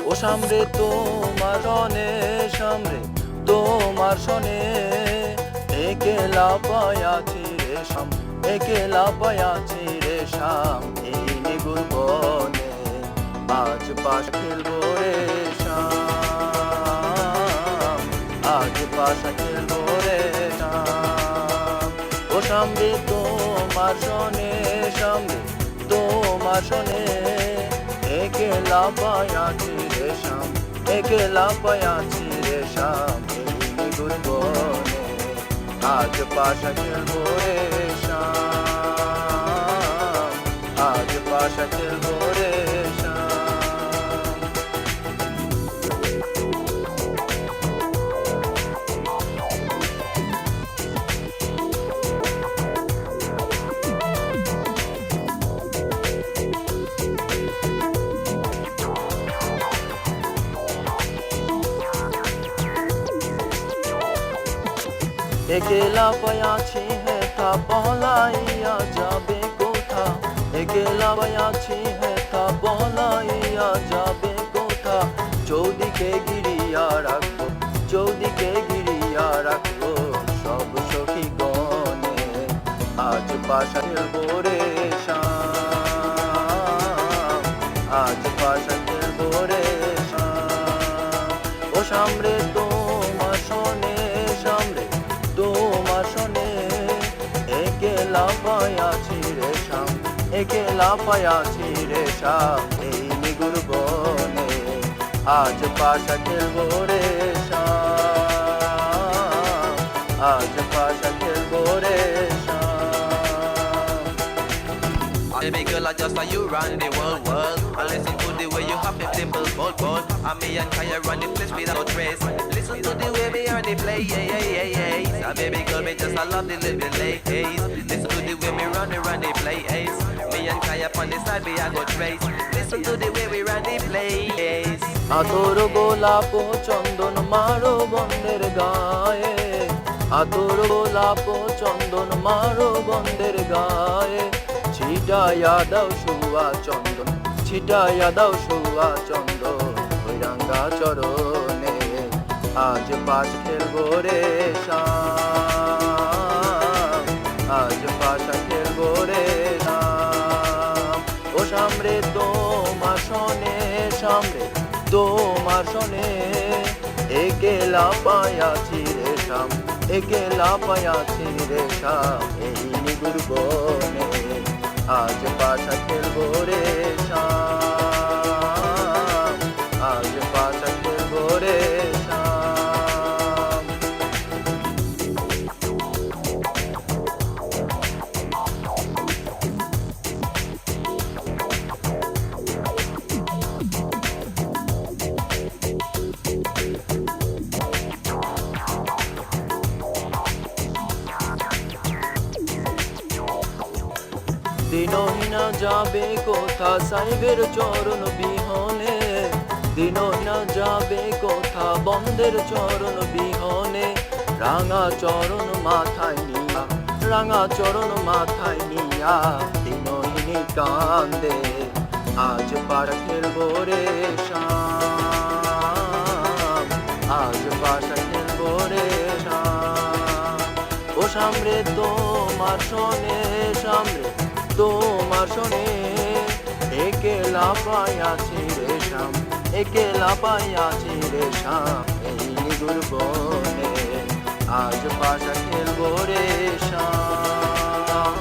ও সামরে তোমার সনে সামরে তোমার সনে একেলা পায়াছি রে শাম একেলা পায়াছি রে শাম এই নিগুর বনে আজ পাশ খেলবো রে শাম আজ পাশ খেলবো রে শাম ও সামরে তোমার সনে সামরে তোমার সনে একেলা পায়াছি রে শাম একেলা পায়াছি রে শাম এই নিগুর বনে আজ পাশা খেলবো রে শাম আজ পাশা খেলবো রে শাম একেলা পায়াছি হেথা বলাইয়া যাবে কোথা একেলা পায়াছি হেথা বলাইয়া যাবে কোথা চৌদিকে গিরিয়া রাখবো চৌদিকে গিরিয়া রাখবো সব সখী গনে আজ পাশা খেলবো রে শাম আজ পাশা খেলবো রে শাম ও সামরে তোমার সনে সামরে তোমার সনে একেলা পায়াছি রে শাম একেলা পায়াছি রে শাম এই নিগুর বনে আজ পাশা খেলবো রে শাম আজ পাশা খেলবো রে শাম Baby girl, I just saw you run the world. I listen to the way you have it simple, bold. And me and Kaya run the place without trace. Listen to the way me on the play, yeah. And baby girl, me just I love the little ladies. Listen to the way me run the place. Me and Kaya on the side, we I go trace. Listen to the way we run the place. আতর গোলাপ চন্দন মারো বন্ধের গায়ে আতর গোলাপ চন্দন মারো বন্ধের গায়ে ছিটাইয়া দাও শুয়া চন্দন ছিটাইয়া দাও শুয়া চন্দন ওই রাঙ্গা চরণে আজ পাশ খেলবো রে শাম আজ পাশা খেলবো রে শাম ও সামরে তোমার সনে সামরে তোমার সনে একেলা পায়াছি রে শাম একেলা পায়াছি রে শাম এই নিগুর বনে আজ পাশা খেলবো রে শাম আজ পাশা খেলবো রে শাম দিনহীনা যাবে কোথা সাহেবের চরণ বিহনে দিনহীনা যাবে কোথা বন্ধের চরণ বিহনে রাঙা চরণ মাথায় নিয়া রাঙা চরণ মাথায় নিয়া দিনহীনি কান্দে আজ পাশা খেলবো রে শাম আজ পাশা খেলবো রে শাম ও সামরে তোমার সনে সামরে তোমার সনে একেলা পায়াছি রে শাম একেলা পায়াছি রে শাম এই নিগুর বনে আজ পাশা খেলবো রে শাম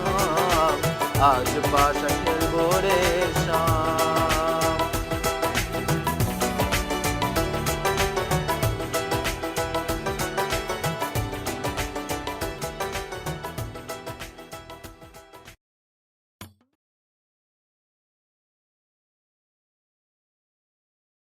আজ পাশা খেলবো রে শাম